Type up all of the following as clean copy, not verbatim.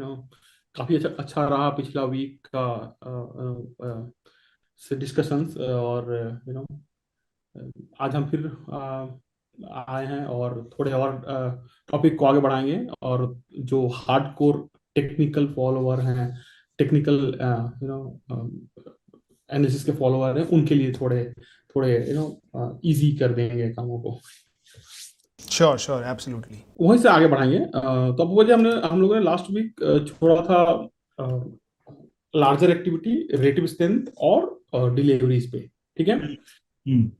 काफी अच्छा अच्छा रहा पिछला वीक का से डिस्कशंस। और आज हम फिर आए हैं और थोड़े और टॉपिक को आगे बढ़ाएंगे। और जो हार्ड कोर टेक्निकल फॉलोअर हैं, टेक्निकल एनालिसिस के फॉलोअर हैं, उनके लिए थोड़े थोड़े इजी कर देंगे कामों को। Sure sure absolutely. वहीं से आगे बढ़ाएंगे। तो अब वजह हम लोगों ने लास्ट वीक छोड़ा था लार्जर एक्टिविटी, रेटिव स्ट्रेंथ और डिलीवरीज पे। ठीक है। हम्म।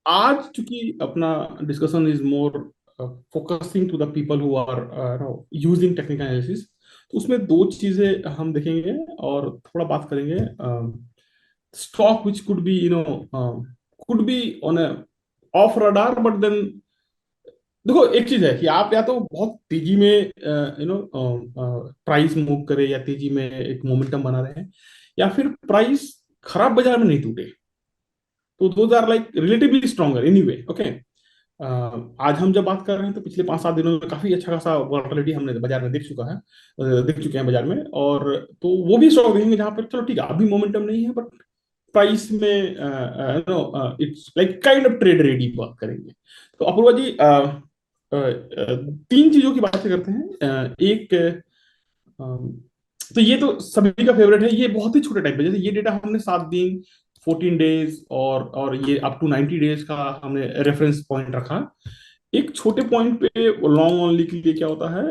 आज चूंकि अपना discussion is more focusing to the people who are using technical analysis, तो उसमें दो चीजें हम देखेंगे और थोड़ा बात करेंगे। Stock which could be could be on a off radar, but then देखो एक चीज है कि आप या तो बहुत तेजी में प्राइस मूव करे या तेजी में एक मोमेंटम बना रहे हैं, या फिर प्राइस खराब बाजार में नहीं टूटे। तो those are like relatively stronger anyway. Okay. आज हम जब बात कर रहे हैं तो पिछले 5-7 दिनों में काफी अच्छा खासा वॉलेटिलिटी हमने बाजार में देख चुका है, देख चुके हैं बाजार में। और तो वो भी स्टॉक देखेंगे जहां पर चलो ठीक है अभी मोमेंटम नहीं है, बट प्राइस में it's like kind of trade ready बात करेंगे। तो अपूर्वा जी, तीन चीजों की बात करते हैं। एक तो ये तो सभी का फेवरेट है, ये बहुत ही छोटे टाइम पे, जैसे ये डेटा हमने 7 दिन, 14 डेज और ये अप टू 90 डेज का हमने रेफरेंस पॉइंट रखा। एक छोटे पॉइंट पे लॉन्ग ओनली के लिए क्या होता है,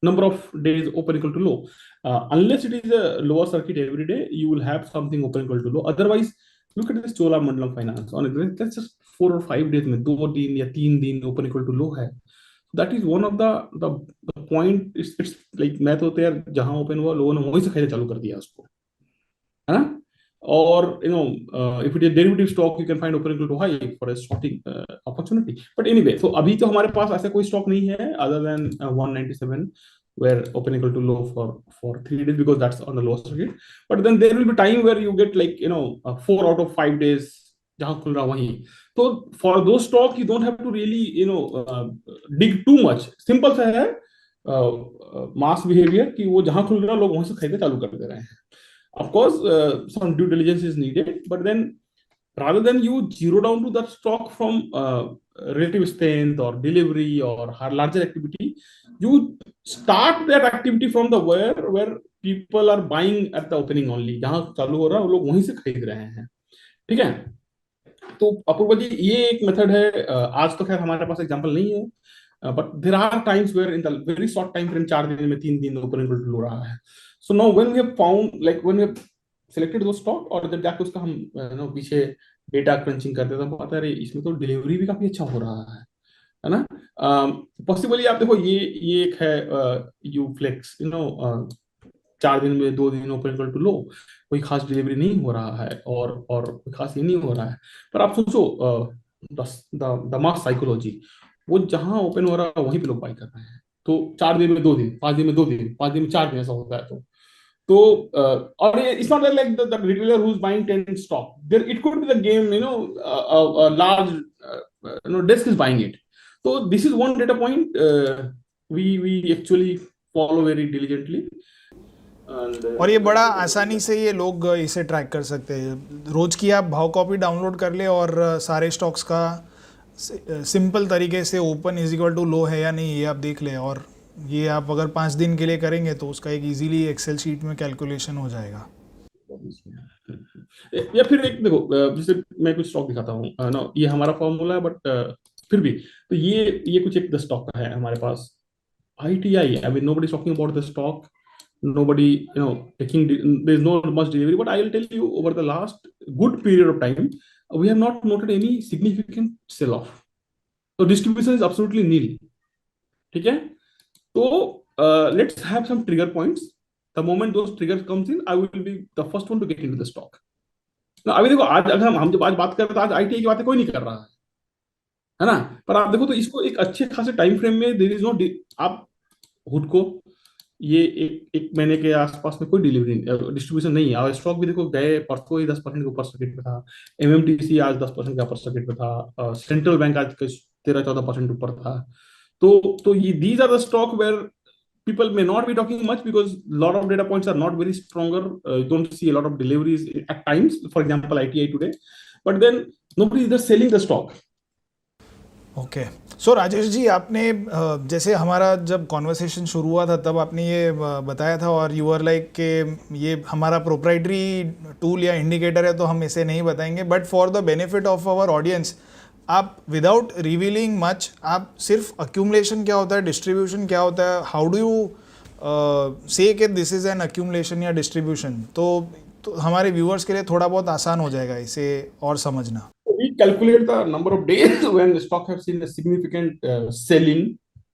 number of days open equal to low. Unless it is a lower circuit every day, you will have something open equal to low. Otherwise look at this Cholamandalam finance on that's just 4 और 5 days में 2 दिन या 3 दिन open equal to लो है। That is one of the point. It's like मैं तो यार जहां ओपन हुआ लोगों ने वहीं से खरीदा चालू कर दिया उसको, है ना। और if it is derivative stock, you can find open equal to high for a shorting opportunity. But anyway, तो अभी तो हमारे पास ऐसा कोई स्टॉक नहीं है other than 197 where open equal to low for 3 days, because that's on the lower circuit. But then there will be time where you get like 4 out of 5 days जहां खुल रहा वहीं। तो for those stock you don't have to really dig too much। Simple सा है मास behaviour कि वो जहां खुल रहा लोग वहां से खरीदना चालू कर दे रहे हैं। Of course, some due diligence is needed, but then rather than you zero down to that stock from relative strength or delivery or larger activity, you start that activity from the where people are buying at the opening only, जहां चालू हो रहा है वो लोग वहीं से खरीद रहे हैं। ठीक है। तो अपूर्वा जी, ये एक मेथड है। आज तो खैर हमारे पास एग्जांपल नहीं है, but there are times where in the very short time frame, 4 दिन में 3 दिन ओपन इंटरवल लो रहा है। So now when we have found like when we have selected दो स्टॉक और जब जाके उसका हम पीछे डेटा क्रंचिंग करते हैं तो पता है अरे इसमें तो डिलीवरी भी काफी अच्छा हो रहा है ना। पॉसिबली आप देखो ये एक है यू फ्लेक्स 4 दिन में 2 दिन ओपन इक्वल टू लो, कोई खास डिलीवरी नहीं हो रहा है और कोई खास ये नहीं हो रहा है। पर आप सोचो द मास साइकोलॉजी, वो जहां ओपन हो रहा है वहीं पे लोग बाई कर रहे हैं। तो 4 दिन में 2 दिन, 5 दिन में 2 दिन, 5 दिन में 4 दिन ऐसा होता है। तो और it's not like the retailer who is buying 10 stock, there it could be the game large desk is buying it. So this is one data point we actually follow very diligently. And और ये बड़ा आसानी से ये लोग इसे track कर सकते हैं। रोज की आप भाव कॉपी डाउनलोड कर ले और सारे स्टॉक्स का सिंपल तरीके से ओपन इज इक्वल टू लो है या नहीं ये आप देख ले। और ये आप अगर 5 दिन के लिए करेंगे तो उसका एक इजीली एक्सेल शीट में कैलकुलेशन हो जाएगा। या फिर एक देखो, जैसे मैं कुछ स्टॉक दिखाता हूँ ना, ये हमारा फॉर्मूला है, बट फिर भी तो ये कुछ एक 10 स्टॉक का है हमारे पास। ITI, I mean nobody's talking about the stock, nobody taking there's no much delivery, but I will tell you over the last good period of time we have not noted any significant sell off, so distribution is absolutely nil। ठीक है। तो let's have some trigger points। the moment those triggers comes in, I will be the first one to get into the stock। ना अभी देखो, आज अगर हम जब आज बात कर रहे हैं तो आज ITI की बातें कोई नहीं कर रहा है ना। पर आप देखो तो इसको एक अच्छे खासे टाइम फ्रेम में देर इज नो, आप हुड को ये एक महीने के आसपास में कोई डिलीवरी डिस्ट्रीब्यूशन नहीं है। और स्टॉक भी देखो गए परसों ही 10% के ऊपर सर्किट पे था। MMTC आज 10% के अपर सर्किट पे था। सेंट्रल बैंक आज 13-14% ऊपर था। तो ये these are the stock where people may not be talking much because a lot of data points are not very stronger. You don't see a lot of deliveries at times. For example, ITI today, but then nobody is just selling the stock. Okay so Rajesh ji, आपने जैसे हमारा जब conversation शुरू हुआ था तब आपने ये बताया था और यू आर लाइक कि ये हमारा प्रोप्राइटरी टूल या इंडिकेटर है तो हम इसे नहीं बताएंगे, but for the benefit of our audience आप विदाउट रिवीलिंग मच, आप सिर्फ अक्यूमुलेशन क्या होता है, डिस्ट्रीब्यूशन क्या होता है, हाउ डू यू से कि दिस इज़ एन अक्यूमुलेशन या डिस्ट्रीब्यूशन, तो हमारे व्यूअर्स के लिए थोड़ा बहुत आसान हो जाएगा इसे और समझना. We calculate the number of days when the stock have seen a significant selling,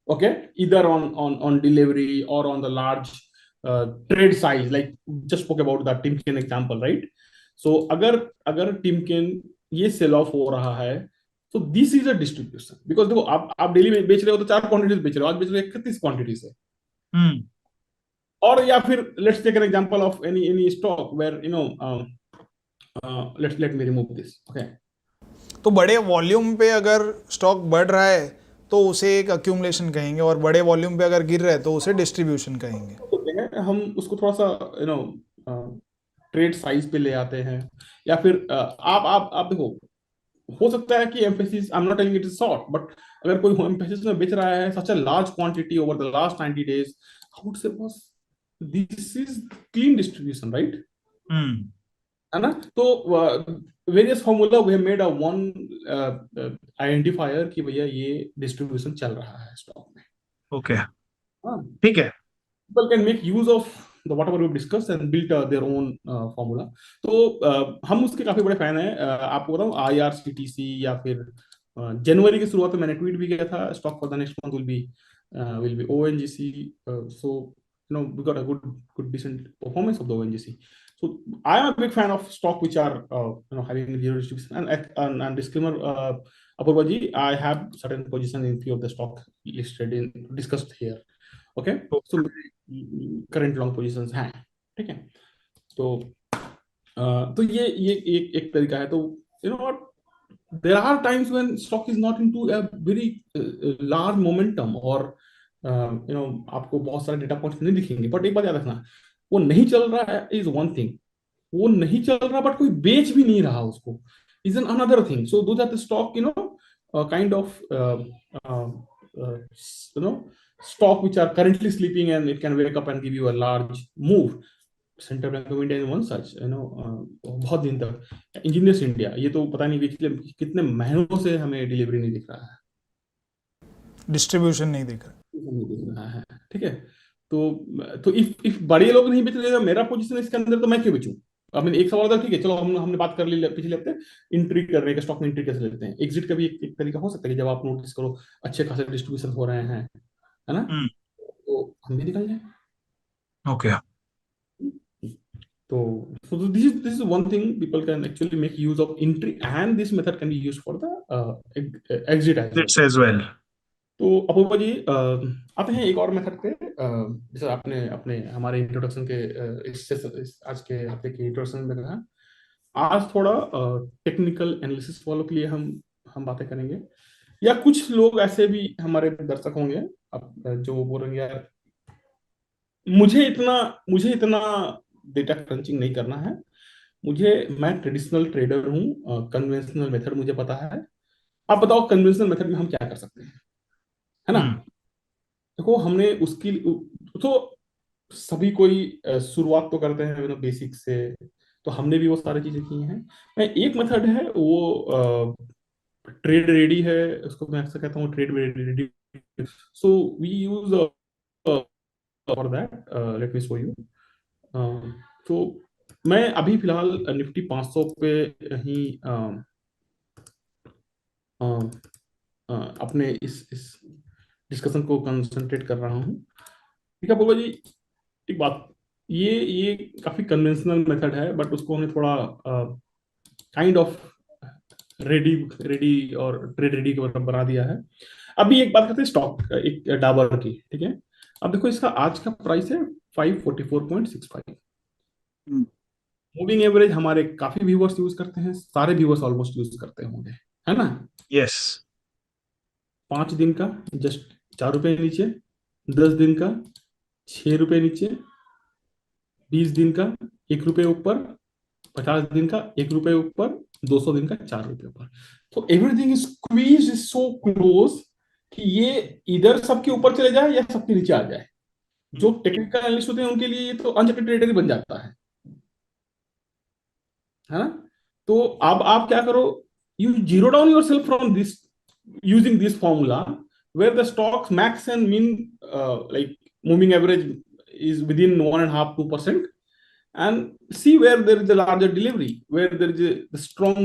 okay, either on delivery or on the large trade size. Like just spoke about the Timken example, right? So अगर Timken ये sell off हो रहा है, so this is a distribution, because देखो आप daily में बेच रहे हो तो 4 क्वांटिटीज बेच रहे हो, आज बेच रहे हो 31 क्वांटिटी से. और या फिर let's take an example of any stock where let me remove this, okay. तो बड़े वॉल्यूम पे अगर स्टॉक बढ़ रहा है तो उसे एक अक्यूमुलेशन कहेंगे, और बड़े वॉल्यूम पे अगर गिर रहा है तो उसे डिस्ट्रीब्यूशन कहेंगे. तो हम उसको थोड़ा सा ट्रेड साइज पे ले आते हैं, या फिर आप देखो, हो सकता है कि Mphasis, I am not telling it is short, but अगर कोई एम्फेसिस में बेच रहा है such a large quantity over the last 90 days, I would say boss this is clean distribution, right? है ना? तो various formula we have made a one identifier कि भैया ये डिस्ट्रीब्यूशन चल रहा है स्टॉक में. ओके, हाँ, ठीक है. people can make use of the whatever we've discussed and built their own formula. तो हम उसके काफी बड़े फैन हैं. आपको बताऊं, IRCTC या फिर जनवरी की शुरुआत में मैंने ट्वीट भी किया था, stock for the next month will be ONGC. So we got a good decent performance of the ONGC. So I am a big fan of stock which are having zero distribution. And disclaimer, Apurva ji, I have certain position in few of the stock listed in discussed here. Okay, तो current long positions हैं, ठीक है. तो ये एक तरीका है. तो what, there are times when stock is not into a very large momentum, और आपको बहुत सारे डेटा पॉइंट्स नहीं दिखेंगे, बट एक बात याद रखना, वो नहीं चल रहा है इज वन थिंग, वो नहीं चल रहा बट कोई बेच भी नहीं रहा उसको is an another thing. So those are the stock kind of stock which are currently sleeping and it can wake up and give you a large move. Central Bank of India is one such, बहुत दिन तक engineers India, ये तो पता नहीं पिछले कितने महीनों से हमें डिलीवरी नहीं दिख रहा है, डिस्ट्रीब्यूशन नहीं दिख रहा है, ठीक है. तो इफ बड़े लोग नहीं बेच रहे, मेरा पोजीशन इसके अंदर, तो मैं क्यों बेचूं? अब मैंने एक सवाल था, ठीक है चलो हमने बात कर ली पिछले हफ्ते एंट्री करने का, स्टॉक में एंट्री कैसे लेते हैं. एग्जिट का भी एक तरीका हो सकता है कि जब आप नोटिस करो अच्छे खासे डिस्ट्रीब्यूशन हो रहे हैं, है ना, तो हम भी निकल जाए. ओके. तो this is one thing people can actually make use of entry, and this method can be used for the exit as well. तो अपूर्वा जी, आते हैं एक और मेथड पे. जैसे आपने अपने हमारे इंट्रोडक्शन के आज के हफ्ते के इंट्रोडक्शन में कहा, आज थोड़ा टेक्निकल एनालिसिस वालों के लिए हम बातें करेंगे, या कुछ लोग ऐसे भी हमारे दर्शक होंगे जो बोलेंगे यार मुझे इतना डेटा क्रंचिंग नहीं करना है, मैं ट्रेडिशनल ट्रेडर हूँ, कन्वेंशनल मेथड मुझे पता है. आप बताओ कन्वेंशनल मेथड में हम क्या कर सकते हैं, है ना? देखो, हमने उसकी तो सभी कोई शुरुआत तो करते हैं बेसिक से, तो हमने भी वो सारी चीजें की हैं. मैं एक मेथड है वो ट्रेड रेडी है, उसको मैं अक्सर कहता हूँ trade ready. So we use for that, let me show you. तो मैं अभी फिलहाल निफ्टी 500 पे ही अपने इस डिस्कशन को कंसंट्रेट कर रहा हूँ. ठीक है बाबा जी, एक बात, ये काफी कन्वेंशनल मेथड है, बट उसको हमने थोड़ा काइंड ऑफ रेडी और ट्रेड रेडी के मतलब बना दिया है. अभी एक बात करते हैं स्टॉक, एक डाबर की, ठीक है. अब देखो, इसका आज का प्राइस है 544.65. मूविंग एवरेज हमारे काफी व्यूअर्स यूज करते हैं, सारे व्यूअर्स ऑलमोस्ट यूज करते होंगे, है ना? यस. 5 दिन का जस्ट 4 रुपए नीचे, 10 दिन का 6 रुपए नीचे, 20 दिन का 1 रुपए ऊपर, 50 दिन का 1 रुपए ऊपर, 200 दिन का 4 रुपए ऊपर। तो everything is squeeze is so close कि ये इधर सबके ऊपर चले जाए या सबके नीचे आ जाए। जो टेक्निकल एनालिस्ट होते हैं उनके लिए ये तो अनचेप्टेड टेरिटरी बन जाता है ना। तो अब आप क्या करो, you zero down your self from this using this formula where the stocks max and min like moving average is within 1.5-2%, and see where there is a larger delivery, where there is a strong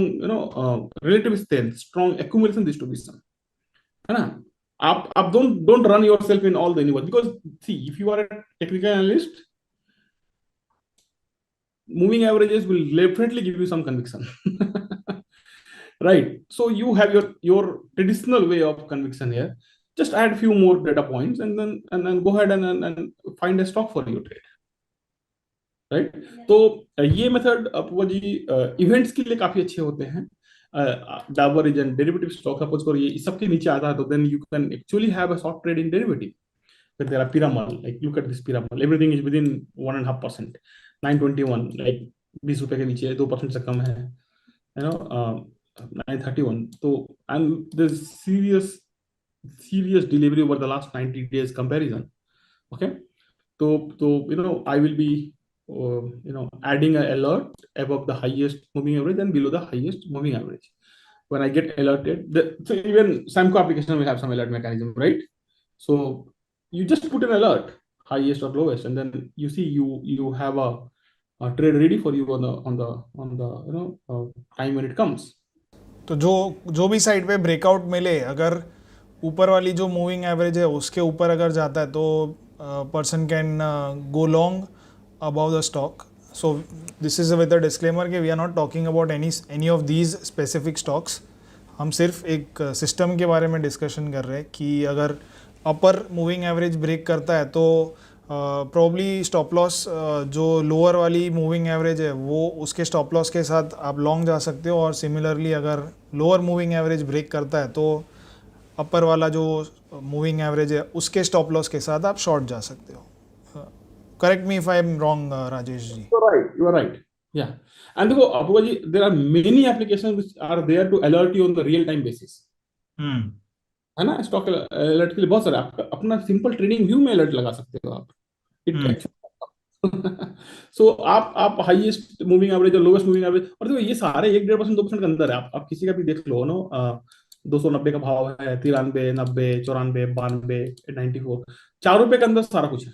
relative strength, strong accumulation distribution, है ना। आप don't run yourself in all the universe, because see, if you are a technical analyst, moving averages will definitely give you some conviction. Right, so you have your traditional way of conviction here. Just add few more data points and then go ahead and find a stock for your trade, right? तो ये method Apoorva जी events के लिए काफी अच्छे होते हैं। Dabur is an derivative stock, suppose करो ये सबके नीचे आता है, तो then you can actually have a short trade in derivative. But there are pyramid, like look at this pyramid, everything is within 1.5%, 921, like 20 रुपए के नीचे 2% से कम है, you know, 931। तो and there's serious delivery over the last 90 days comparison, okay। तो I will be adding an alert above the highest moving average and below the highest moving average when I get alerted. So even Samco application will have some alert mechanism, right? So you just put an alert, highest or lowest, and then you see you have a trade ready for you on the time when it comes. तो जो जो भी side पे breakout मिले, अगर ऊपर वाली जो मूविंग एवरेज है उसके ऊपर अगर जाता है तो person can go long about the stock. So this is with the disclaimer कि we are not talking about any of these specific stocks. हम सिर्फ एक सिस्टम के बारे में डिस्कशन कर रहे हैं कि अगर अपर मूविंग एवरेज ब्रेक करता है तो प्रॉब्ली स्टॉप लॉस जो लोअर वाली मूविंग एवरेज है वो उसके स्टॉप लॉस के साथ आप लॉन्ग जा सकते हो, और सिमिलरली अगर लोअर मूविंग एवरेज ब्रेक करता है तो अपर वाला जो मूविंग एवरेज है उसके स्टॉप लॉस के साथ आप शॉर्ट जा सकते हो। Correct me if I am wrong Rajesh ji. You are right, yeah। and देखो अपूर्वा जी, there are many applications which are there to alert you on the real time basis, है ना। स्टॉक अलर्ट के लिए बहुत सारे, आप अपना सिंपल ट्रेडिंग व्यू में अलर्ट लगा सकते हो आप। इट सो आप हाईएस्ट मूविंग एवरेज और लोवेस्ट मूविंग एवरेज, और देखो ये सारे 1-1.5%, 2% के अंदर है। आप किसी का भी देख लो नो, 290 का भाव है, 93, 90, 94, 92, 94, 4 रुपए के अंदर सारा कुछ है।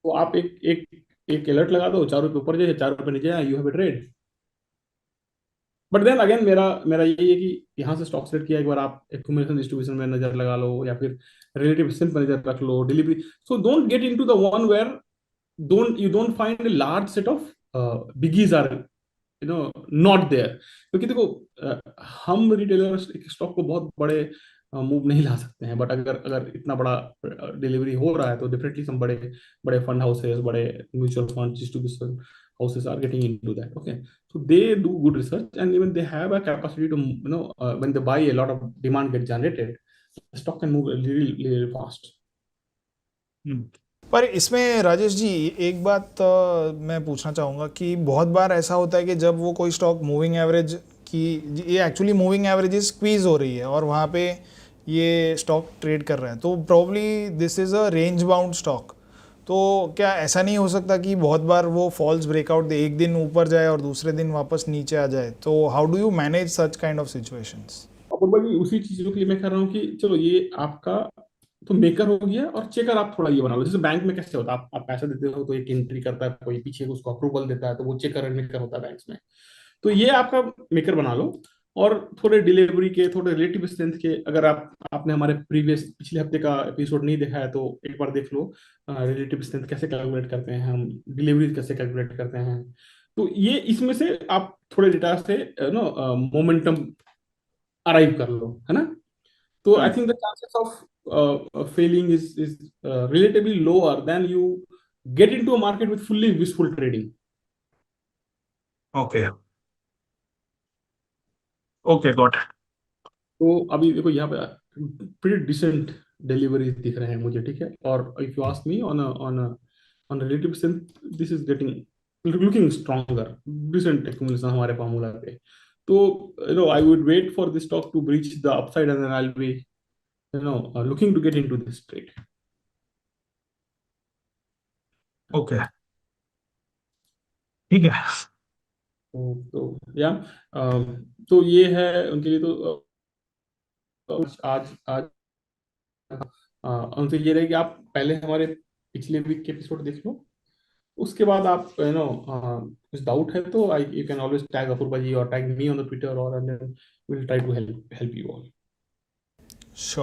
तो आप एक अलर्ट लगा दो, 4 रुपए ऊपर जाए, 4 रुपए नीचे जाए, you have a trade. But then again मेरा मेरा यही है कि यहाँ से स्टॉक सेलेक्ट किया, एक बार आप एक्यूमुलेशन डिस्ट्रीब्यूशन में नजर लगा लो, या फिर रिलेटिव स्ट्रेंथ पर नजर रख लो, delivery. So don't get into the one where don't find a large set of biggies are not there। क्योंकि देखो हम रिटेलर्स एक स्टॉक को बहुत बड़े मूव नहीं ला सकते हैं, बट अगर अगर इतना बड़ा डिलीवरी हो रहा है तो डेफिनेटली some बड़े बड़े फंड हाउसेस, बड़े mutual fund distribution houses are getting into that, okay। So they do good research, and even they have a capacity to when they buy, a lot of demand get generated, the stock can move really, really fast। पर इसमें राजेश जी एक बात मैं पूछना चाहूँगा कि बहुत बार ऐसा होता है कि जब वो कोई स्टॉक मूविंग एवरेज की, ये एक्चुअली मूविंग एवरेज स्क्वीज हो रही है और वहाँ पे ये स्टॉक ट्रेड कर रहे हैं, तो probably this is a range bound stock. तो क्या ऐसा नहीं हो सकता कि बहुत बार वो फॉल्स ब्रेकआउट दे, एक दिन ऊपर जाए और दूसरे दिन वापस नीचे आ जाए? तो how do you manage such kind of situations? और भाई उसी चीजों के लिए मैं कह रहा हूँ कि चलो ये आपका तो मेकर हो गया, और चेकर आप थोड़ा ये बना लो। जैसे बैंक में कैसे होता है, आप पैसा देते हो तो एक एंट्री करता है कोई, पीछे उसको अप्रूवल देता है, तो वो चेकर और मेकर होता है बैंक्स में। तो ये आपका मेकर बना लो, और थोड़े डिलीवरी के, थोड़े रिलेटिव स्ट्रेंथ के, अगर आपने हमारे पिछले हफ्ते का एपिसोड नहीं देखा है तो एक बार देख लो। रिलेटिव स्ट्रेंथ कैसे कैलकुलेट करते हैं हम, डिलीवरी कैसे कैलकुलेट करते हैं। तो ये इसमें से आप थोड़े डेटा से मोमेंटम अराइव कर लो, है ना। तो I think the chances of Fehling is relatively lower than you get into a market with fully wishful trading। Okay okay got. तो अभी देखो यहाँ पे pretty decent डिलीवरीज दिख रहे हैं मुझे, ठीक है। और if you ask me on relative sense, this is getting looking stronger, recent accumulation हमारे फार्मूला पे। तो I would wait for this stock to breach the upside and then I will be looking to get into this trade. Okay, ठीक है। तो या तो ये है उनके लिए। तो आज आज उनसे ये रहे कि आप पहले हमारे पिछले वीक के एपिसोड देख लो, उसके बाद आप कुछ डाउट है तो I you can always tag Apoorva ji और tag me on the Twitter, और will try to help you all. Sure.